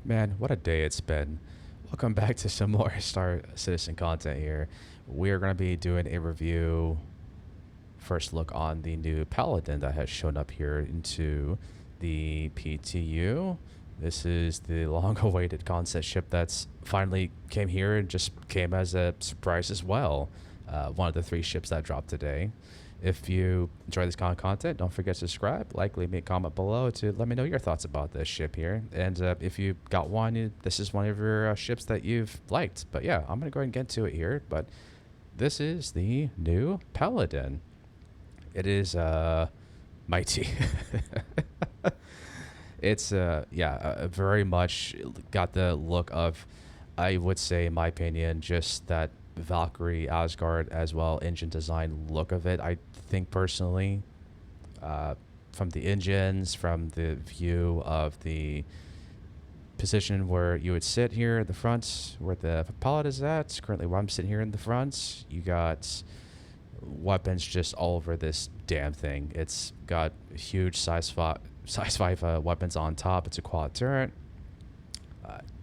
Man, what a day it's been. Welcome back to some more Star Citizen content here. We're going to be doing a review, first look on the new Paladin that has shown up here into the PTU. This is the long-awaited concept ship that's finally came here and just came as a surprise as well. One of the 3 ships that dropped today. If you enjoy this kind of content, don't forget to subscribe, like, leave me a comment below to let me know your thoughts about this ship here. And if you got one, this is one of your ships that you've liked. But yeah, I'm going to go ahead and get to it here. But this is the new Paladin. It is mighty. It's very much got the look of, I would say, in my opinion, just that Valkyrie, Asgard as well, engine design look of it. I think personally, from the engines, from the view of the position where you would sit here at the front, where the Paladin is at, currently where I'm sitting here in the front, you got weapons just all over this damn thing. It's got huge size 5 weapons on top. It's a quad turret.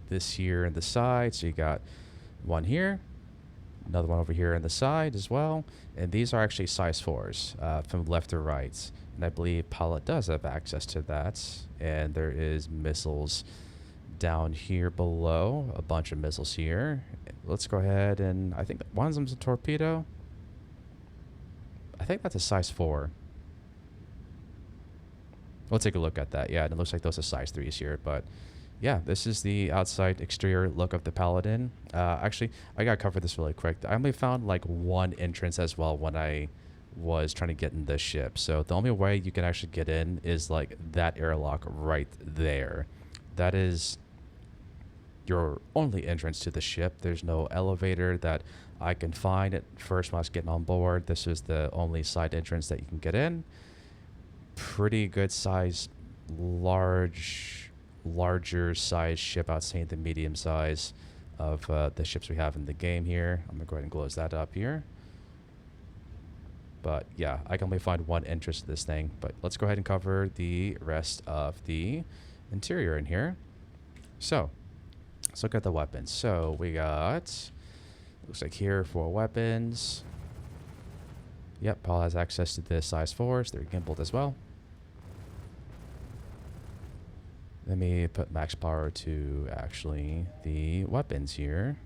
This here in the side, so you got one here, another one over here in the side as well, and these are actually size 4s from left to right, and I believe Paladin does have access to that. And there is missiles down here below, a bunch of missiles here. Let's go ahead, and I think one of them's a torpedo. I think that's a size 4. We'll take a look at that. Yeah, and it looks like those are size 3s here. But yeah, this is the outside exterior look of the Paladin. Actually, I gotta cover this really quick. I only found like one entrance as well when I was trying to get in this ship. So the only way you can actually get in is like that airlock right there. That is your only entrance to the ship. There's no elevator that I can find at first when I was getting on board. This is the only side entrance that you can get in. Pretty good size, larger size ship, outside the medium size of the ships we have in the game here. I'm gonna go ahead and close that up here. But yeah, I can only find one entrance to this thing. But let's go ahead and cover the rest of the interior in here. So let's look at the weapons. So we got, looks like here, 4 weapons. Yep, Paul has access to the size 4s. They're gimbaled as well. Let me put max power to actually the weapons here.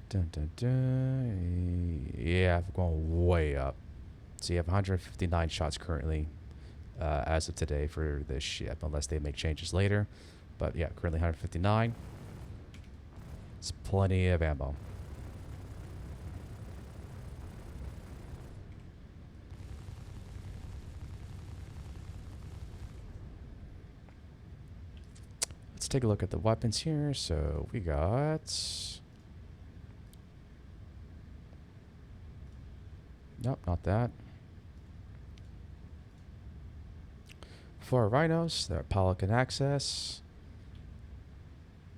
Dun, dun, dun. Yeah, I'm going way up. So you have 159 shots currently as of today for this ship, unless they make changes later. But yeah, currently 159. It's plenty of ammo. Let's take a look at the weapons here. So we got, nope, not that. 4 rhinos that Paladin can access.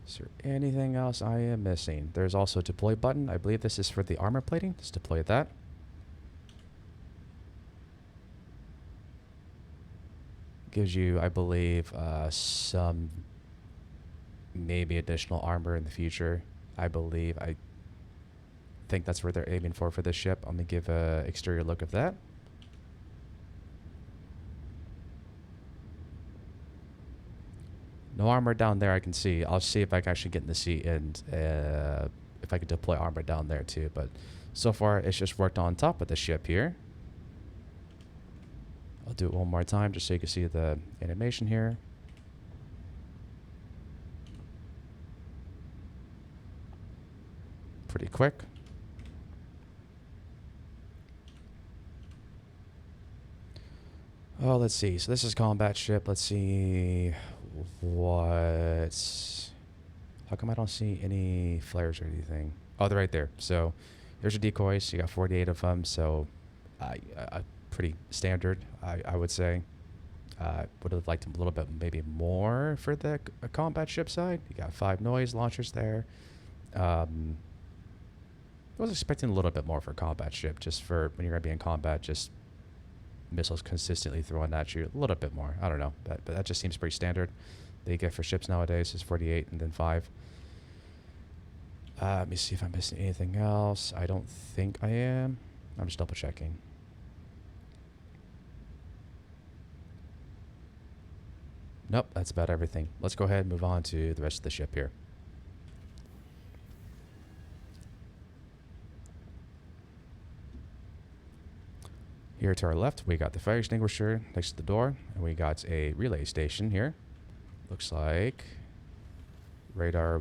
Is there anything else I am missing? There's also a deploy button. I believe this is for the armor plating. Let's deploy that. Gives you, I believe, some maybe additional armor in the future. I think that's where they're aiming for this ship. I'm gonna give a exterior look of that. No armor down there I can see. I'll see if I can actually get in the seat and if I can deploy armor down there too. But so far it's just worked on top of the ship here. I'll do it one more time just so you can see the animation here. Pretty quick. Oh, let's see. So this is combat ship. Let's see what. How come I don't see any flares or anything? Oh, they're right there. So there's your decoys. You got 48 of them. So pretty standard, I would say. Would have liked a little bit maybe more for the combat ship side. You got 5 noise launchers there. I was expecting a little bit more for combat ship, just for when you're going to be in combat, just missiles consistently thrown at you. A little bit more. I don't know. But that just seems pretty standard. That you get for ships nowadays is 48 and then 5. Let me see if I'm missing anything else. I don't think I am. I'm just double checking. Nope, that's about everything. Let's go ahead and move on to the rest of the ship here. Here to our left, we got the fire extinguisher next to the door, and we got a relay station here. Looks like radar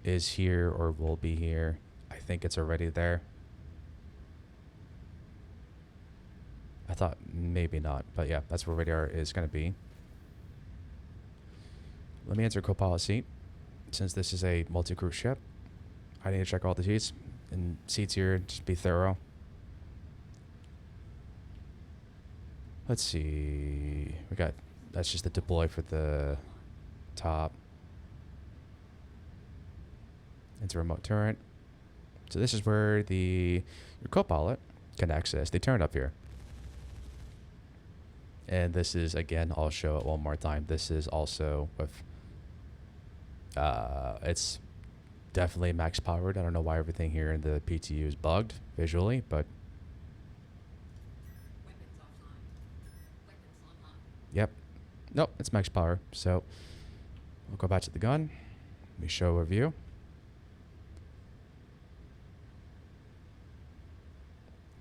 is here or will be here. I think it's already there. I thought maybe not, but yeah, that's where radar is going to be. Let me enter co-pilot seat. Since this is a multi-crew ship, I need to check all the seats. And seats here, just be thorough. Let's see. That's just the deploy for the top. Into remote turret. So this is where your co-pilot can access the turret up here. And this is, again, I'll show it one more time. This is also with, it's definitely max powered. I don't know why everything here in the PTU is bugged visually, but yep. Nope, it's max power. So we'll go back to the gun. Let me show a view.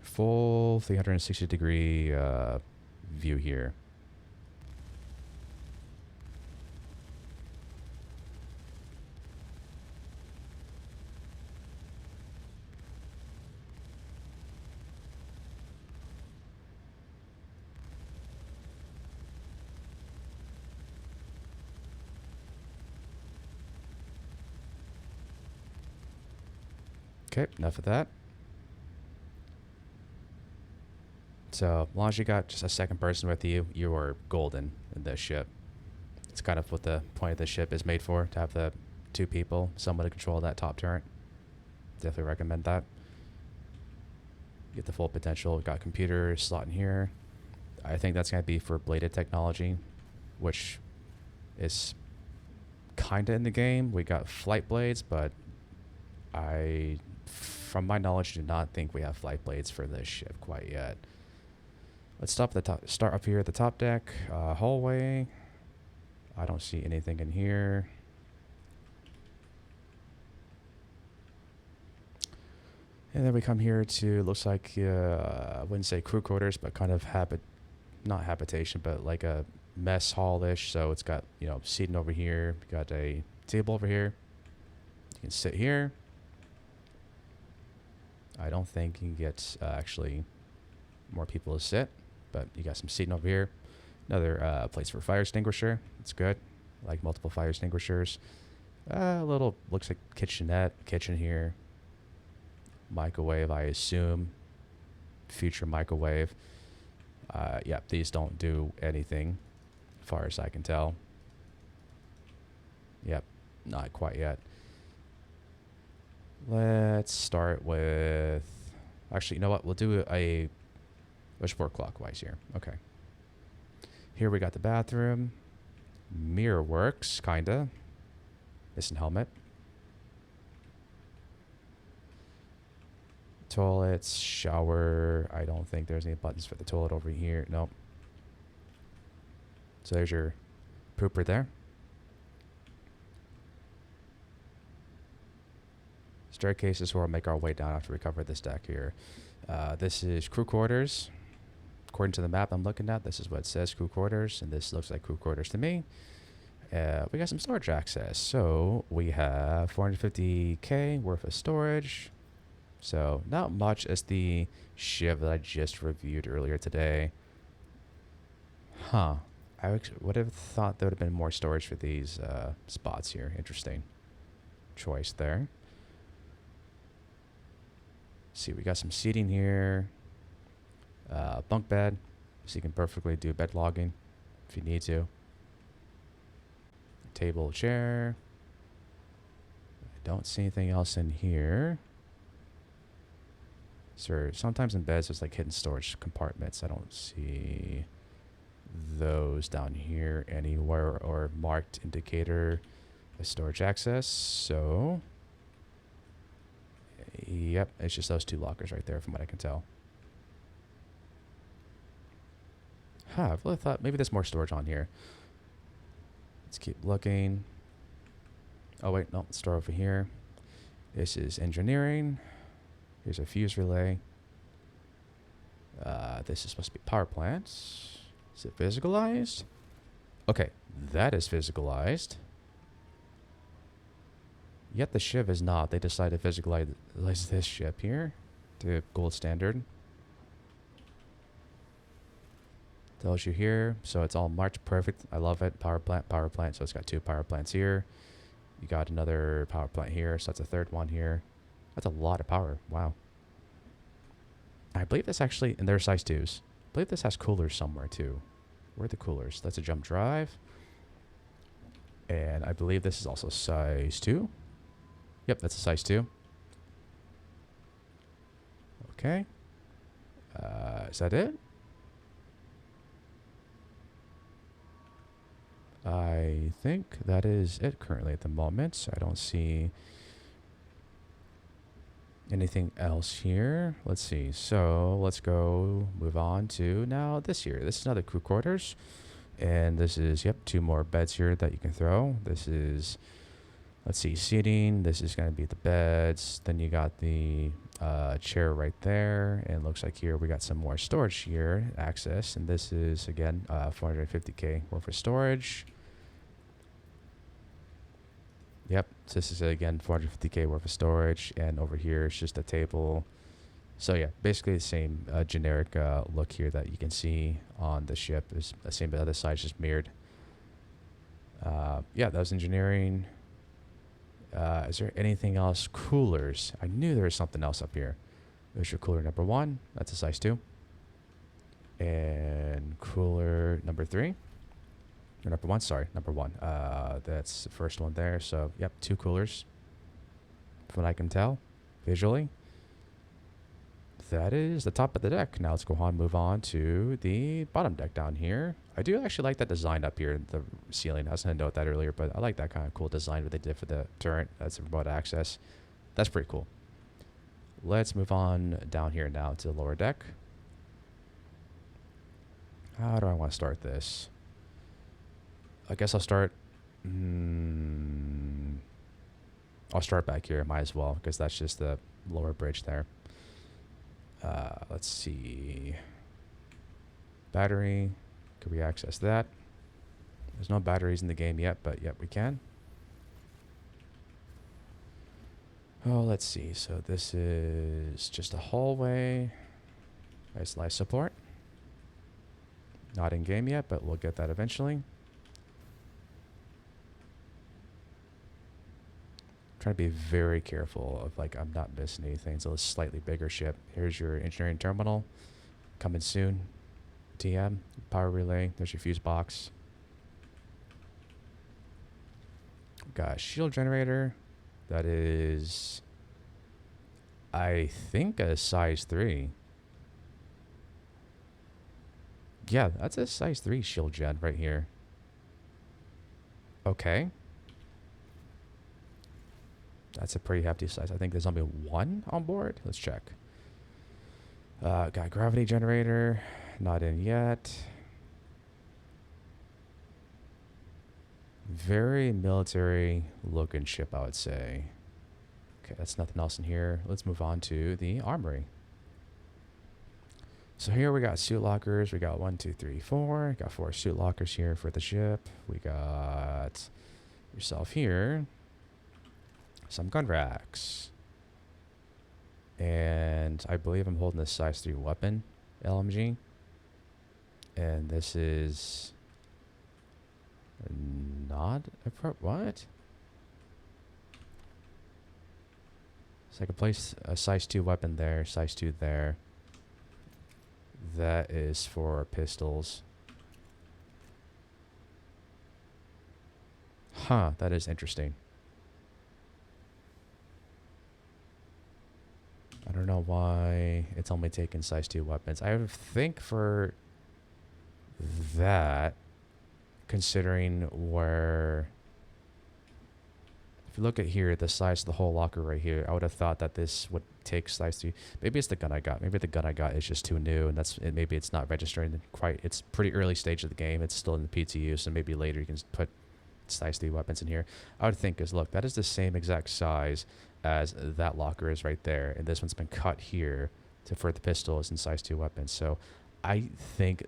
Full 360-degree view here. Okay, enough of that. So, as long as you got just a second person with you, you are golden in this ship. It's kind of what the point of the ship is made for, to have the 2 people, someone to control that top turret. Definitely recommend that. Get the full potential. We've got computer slot in here. I think that's going to be for bladed technology, which is kind of in the game. We got flight blades, but from my knowledge, do not think we have flight blades for this ship quite yet. Let's start up here at the top deck. Hallway. I don't see anything in here. And then we come here to, looks like, I wouldn't say crew quarters, but kind of not habitation, but like a mess hall-ish. So it's got, seating over here. We got a table over here. You can sit here. I don't think you can get actually more people to sit, but you got some seating over here. Another place for fire extinguisher. It's good. Like multiple fire extinguishers. A little, looks like kitchenette, kitchen here. Microwave, I assume. Future microwave. Yeah, these don't do anything, as far as I can tell. Yep, not quite yet. Let's start with... Actually, you know what? We'll do let's work clockwise here. Okay. Here we got the bathroom. Mirror works, kinda. Missing helmet. Toilets, shower. I don't think there's any buttons for the toilet over here. Nope. So there's your pooper there. Staircase is where we'll make our way down after we cover this deck here. This is crew quarters. According to the map I'm looking at, this is what it says, crew quarters, and this looks like crew quarters to me. We got some storage access. So we have 450K worth of storage. So not much as the shiv that I just reviewed earlier today. Huh. I would have thought there would have been more storage for these spots here. Interesting choice there. See, we got some seating here. Bunk bed, so you can perfectly do bed logging if you need to. Table, chair. I don't see anything else in here. So sometimes in beds there's like hidden storage compartments. I don't see those down here anywhere or marked indicator of storage access. So, yep, it's just those two lockers right there from what I can tell. Huh, I've really thought maybe there's more storage on here. Let's keep looking. Oh wait, no, let's start over here. This is engineering. Here's a fuse relay. This is supposed to be power plants. Is it physicalized? Okay, that is physicalized. Yet the ship is not. They decided to physicalize this ship here to gold standard. Tells you here, so it's all marked perfect. I love it. Power plant. So it's got two power plants here. You got another power plant here, so that's a third one here. That's a lot of power. Wow. I believe this actually, and they're size 2s. I believe this has coolers somewhere too. Where are the coolers? That's a jump drive. And I believe this is also size 2. Yep, that's a size 2. Okay. Is that it? I think that is it currently at the moment. So I don't see anything else here. Let's see. So let's go move on to now this here. This is another crew quarters. And this is, yep, 2 more beds here that you can throw. This is, let's see, seating. This is going to be the beds. Then you got the chair right there. And it looks like here we got some more storage here, access. And this is, again, 450K worth of storage. Yep, so this is again 450K worth of storage, and over here it's just a table. So yeah, basically the same generic look here that you can see on the ship. Is the same, but the other side's just mirrored. Yeah, that was engineering. Is there anything else? Coolers. I knew there was something else up here. There's your cooler number 1. That's a size 2. And cooler number 3. Or number 1, sorry, number 1. That's the first one there. So, yep, 2 coolers. From what I can tell, visually. That is the top of the deck. Now let's go on and move on to the bottom deck down here. I do actually like that design up here, the ceiling. I was going to note that earlier, but I like that kind of cool design what they did for the turret. That's remote access. That's pretty cool. Let's move on down here now to the lower deck. How do I want to start this? I guess I'll start... I'll start back here, might as well, because that's just the lower bridge there. Let's see. Battery. Can we access that? There's no batteries in the game yet, but yep, we can. Oh, let's see. So this is just a hallway. Nice life support. Not in game yet, but we'll get that eventually. Trying to be very careful of like I'm not missing anything. It's a slightly bigger ship. Here's your engineering terminal. Coming soon. TM. Power relay. There's your fuse box. Got a shield generator. That is, I think, a size 3. Yeah, that's a size 3 shield gen right here. Okay. That's a pretty hefty size. I think there's only 1 on board. Let's check. Got gravity generator. Not in yet. Very military looking ship, I would say. Okay, that's nothing else in here. Let's move on to the armory. So here we got suit lockers. We got 1, 2, 3, 4. Got 4 suit lockers here for the ship. We got yourself here. Some gun racks. And I believe I'm holding this size 3 weapon, LMG. And this is not a what? So I can place a size 2 weapon there, size 2 there. That is for pistols. Huh, that is interesting. I don't know why it's only taking size 2 weapons. I would think for that, considering where, if you look at here, the size of the whole locker right here, I would have thought that this would take size 3. Maybe it's the gun I got. Maybe the gun I got is just too new, and maybe it's not registering quite. It's pretty early stage of the game. It's still in the PTU, so maybe later you can put size 3 weapons in here. I would think is, look, that is the same exact size as that locker is right there, and this one's been cut here for the pistols and size 2 weapons. So I think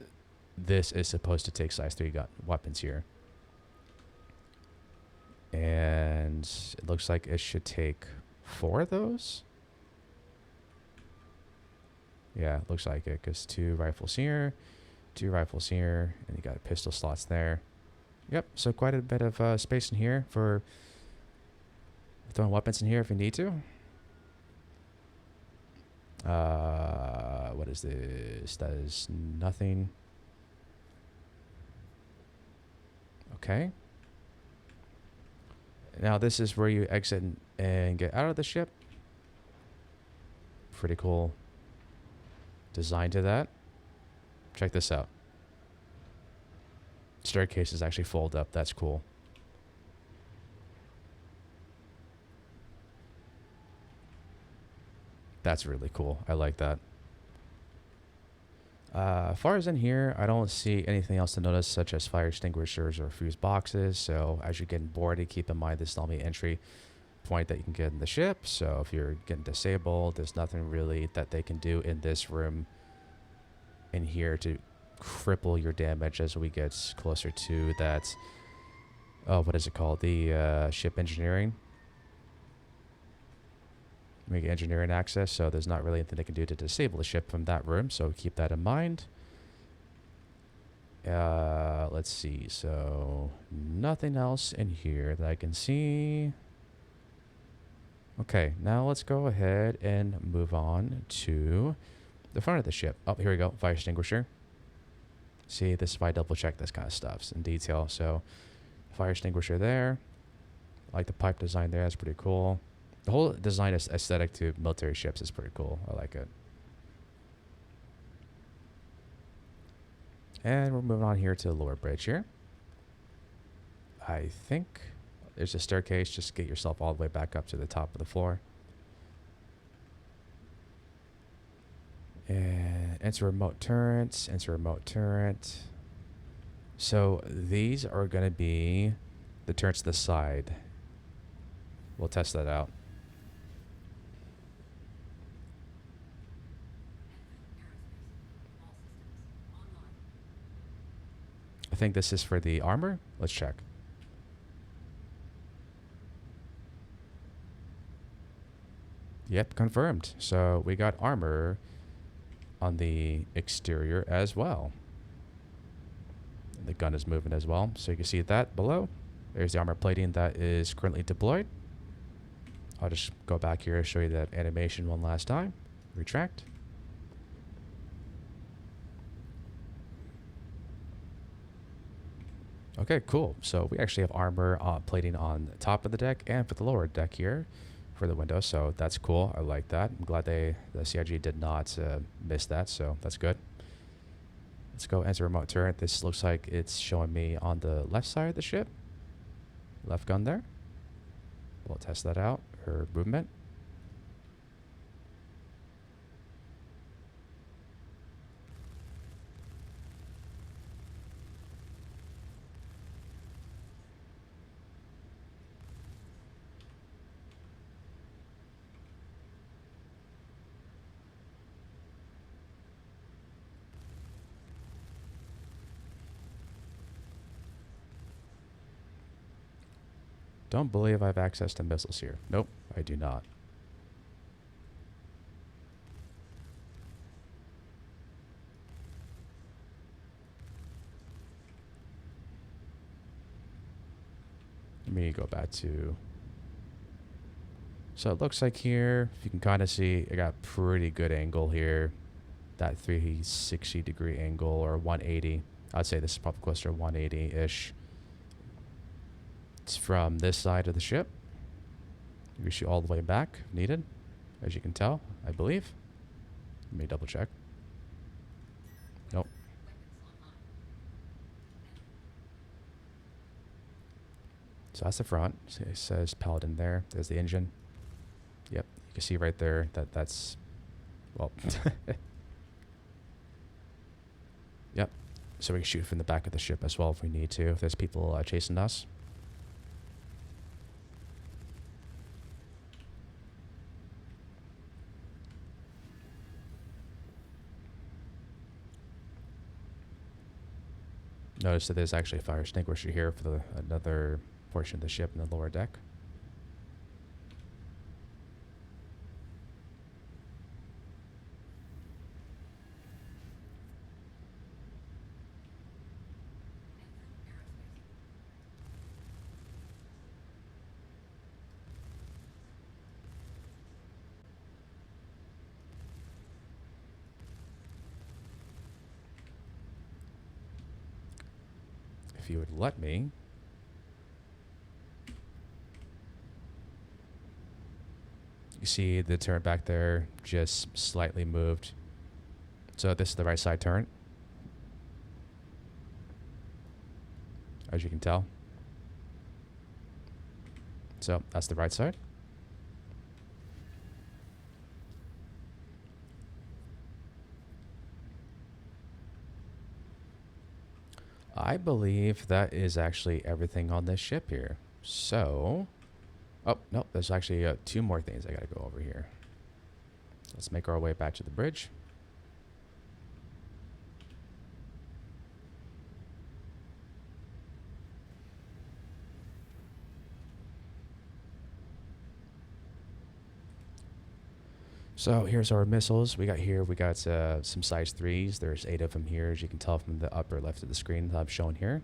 this is supposed to take size 3 weapons here. And it looks like it should take 4 of those. Yeah, it looks like it, because 2 rifles here, 2 rifles here, and you got pistol slots there. Yep, so quite a bit of space in here for throwing weapons in here if you need to. What is this? That is nothing. Okay. Now this is where you exit and get out of the ship. Pretty cool design to that. Check this out. Staircases actually fold up. That's cool. That's really cool. I like that. As far as in here, I don't see anything else to notice, such as fire extinguishers or fuse boxes. So as you're getting boarded, keep in mind this is only entry point that you can get in the ship. So if you're getting disabled, there's nothing really that they can do in this room in here to cripple your damage as we get closer to that. Oh, what is it called? The ship engineering. Make engineering access, so there's not really anything they can do to disable the ship from that room, so keep that in mind. Let's see, so nothing else in here that I can see. Okay, now let's go ahead and move on to the front of the ship. Oh, here we go, fire extinguisher. See, this is why I double check this kind of stuff in detail. So fire extinguisher there. I like the pipe design there, that's pretty cool. The whole design is aesthetic to military ships is pretty cool. I like it. And we're moving on here to the lower bridge here. I think there's a staircase. Just get yourself all the way back up to the top of the floor. And enter remote turrets. Enter remote turret. So these are going to be the turrets to the side. We'll test that out. I think this is for the armor. Let's check. Yep, confirmed. So we got armor on the exterior as well. The gun is moving as well. So you can see that below. There's the armor plating that is currently deployed. I'll just go back here and show you that animation one last time. Retract. Okay, cool. So we actually have armor plating on the top of the deck and for the lower deck here for the window. So that's cool. I like that. I'm glad the CIG did not miss that. So that's good. Let's go enter remote turret. This looks like it's showing me on the left side of the ship. Left gun there. We'll test that out. Her movement. Don't believe I have access to missiles here. Nope, I do not. Let me go back to... So it looks like here, if you can kind of see, I got pretty good angle here. That 360 degree angle or 180. I'd say this is probably closer to 180-ish. It's from this side of the ship. You can shoot all the way back if needed. as you can tell, I believe. Let me double check. Nope. So that's the front. So it says Paladin there. There's the engine. Yep. You can see right there that that's, well, yep. So we can shoot from the back of the ship as well if we need to, if there's people chasing us. Notice that there's actually a fire extinguisher here for the another portion of the ship in the lower deck. If you would let me. You see the turret back there just slightly moved. So this is the right side turret, as you can tell. So that's the right side. I believe that is actually everything on this ship here. So, oh, no, there's actually 2 more things I gotta go over here. Let's make our way back to the bridge. So here's our missiles. We got some size 3s. There's 8 of them here, as you can tell from the upper left of the screen that I'm showing here.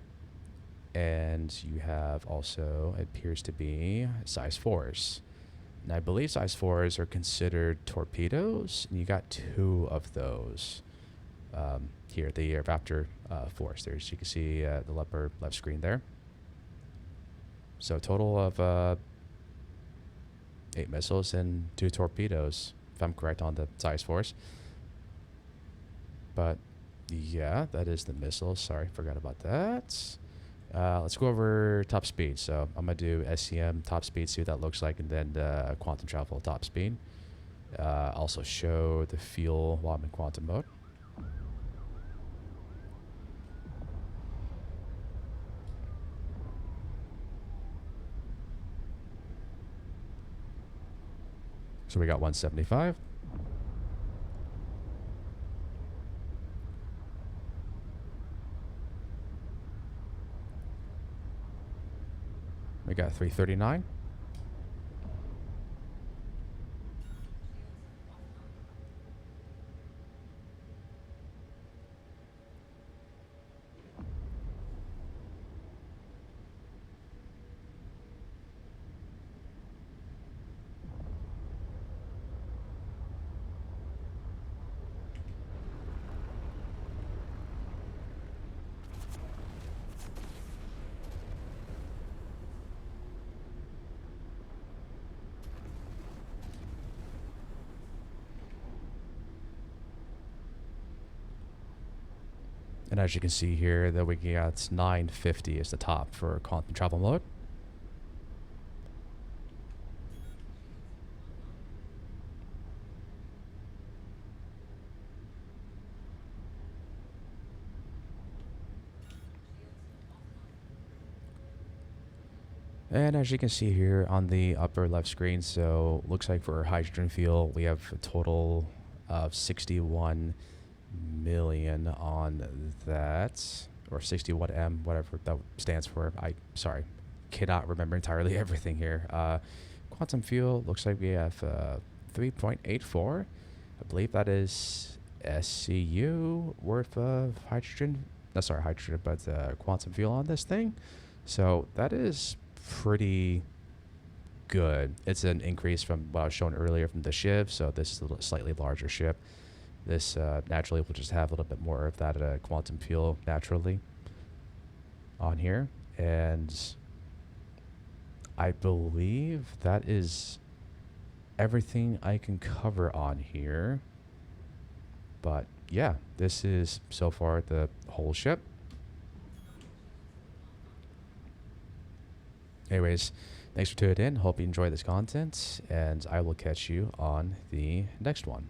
And you have also, it appears to be size 4s. And I believe size 4s are considered torpedoes. And you got 2 of those here, the Raptor 4s. There's, you can see the upper left screen there. So a total of 8 missiles and 2 torpedoes, if I'm correct on the size 4s. But yeah, that is the missile. Sorry, forgot about that. Let's go over top speed. So I'm going to do SCM top speed, see what that looks like, and then quantum travel top speed. Also show the fuel while I'm in quantum mode. So we got 175. We got 339. And as you can see here, that we got 950 is the top for quantum travel mode. And as you can see here on the upper left screen, so looks like for hydrogen fuel, we have a total of 61 million on that, or 61M, whatever that stands for. Sorry, cannot remember entirely everything here. Quantum fuel looks like we have 3.84. I believe that is SCU worth of hydrogen. No, sorry, hydrogen, but quantum fuel on this thing. So that is pretty good. It's an increase from what I was showing earlier from the ship. So this is a slightly larger ship. This naturally will just have a little bit more of that quantum fuel naturally on here. And I believe that is everything I can cover on here. But yeah, this is so far the whole ship. Anyways, thanks for tuning in. Hope you enjoyed this content, and I will catch you on the next one.